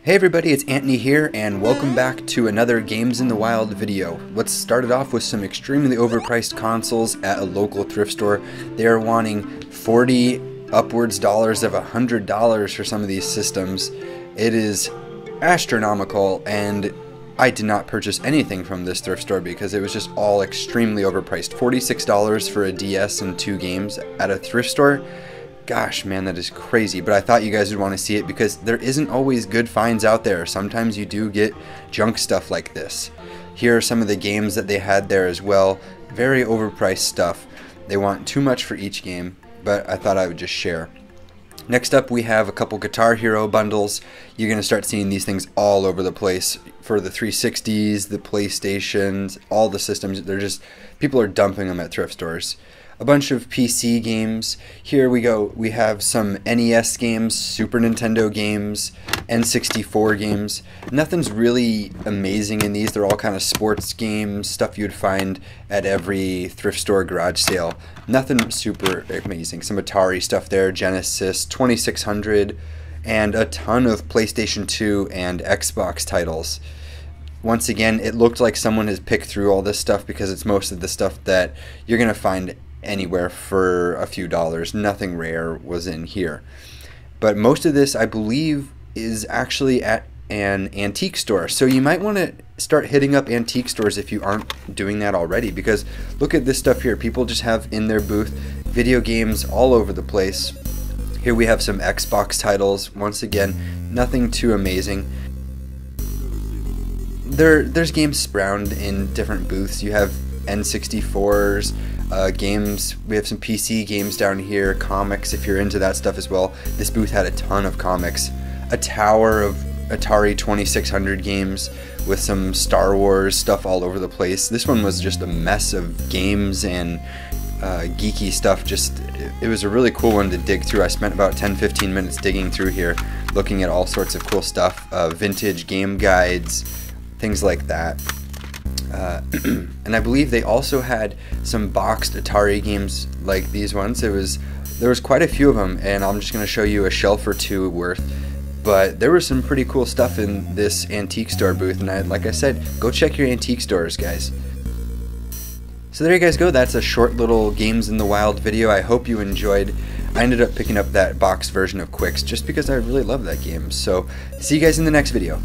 Hey everybody, it's Antnie here, and welcome back to another Games in the Wild video. Let's start it off with some extremely overpriced consoles at a local thrift store. They are wanting $40 upwards dollars of $100 for some of these systems. It is astronomical, and I did not purchase anything from this thrift store because it was just all extremely overpriced. $46 for a DS and 2 games at a thrift store. Gosh, man, that is crazy, but I thought you guys would want to see it because there isn't always good finds out there. Sometimes you do get junk stuff like this. Here are some of the games that they had there as well. Very overpriced stuff. They want too much for each game, but I thought I would just share. Next up, we have a couple Guitar Hero bundles. You're going to start seeing these things all over the place for the 360s, the PlayStations, all the systems. They're just, people are dumping them at thrift stores. A bunch of PC games. Here we go. We have some NES games, Super Nintendo games, N64 games. Nothing's really amazing in these. They're all kind of sports games, stuff you'd find at every thrift store garage sale. Nothing super amazing. Some Atari stuff there, Genesis, 2600, and a ton of PlayStation 2 and Xbox titles. Once again, it looked like someone has picked through all this stuff because it's most of the stuff that you're going to find anywhere for a few dollars. Nothing rare was in here. But most of this, I believe, is actually at an antique store. So you might want to start hitting up antique stores if you aren't doing that already, because look at this stuff here. People just have in their booth video games all over the place. Here we have some Xbox titles. Once again, nothing too amazing. There's games spround in different booths. You have N64s, games. We have some PC games down here, comics if you're into that stuff as well. This booth had a ton of comics. A tower of Atari 2600 games with some Star Wars stuff all over the place. This one was just a mess of games and geeky stuff. It was a really cool one to dig through. I spent about 10-15 minutes digging through here, looking at all sorts of cool stuff, vintage game guides, things like that. And I believe they also had some boxed Atari games like these ones. There was quite a few of them, and I'm just going to show you a shelf or two worth. But there was some pretty cool stuff in this antique store booth, and like I said, go check your antique stores, guys. So there you guys go. That's a short little Games in the Wild video. I hope you enjoyed. I ended up picking up that boxed version of Quicks just because I really love that game. So see you guys in the next video.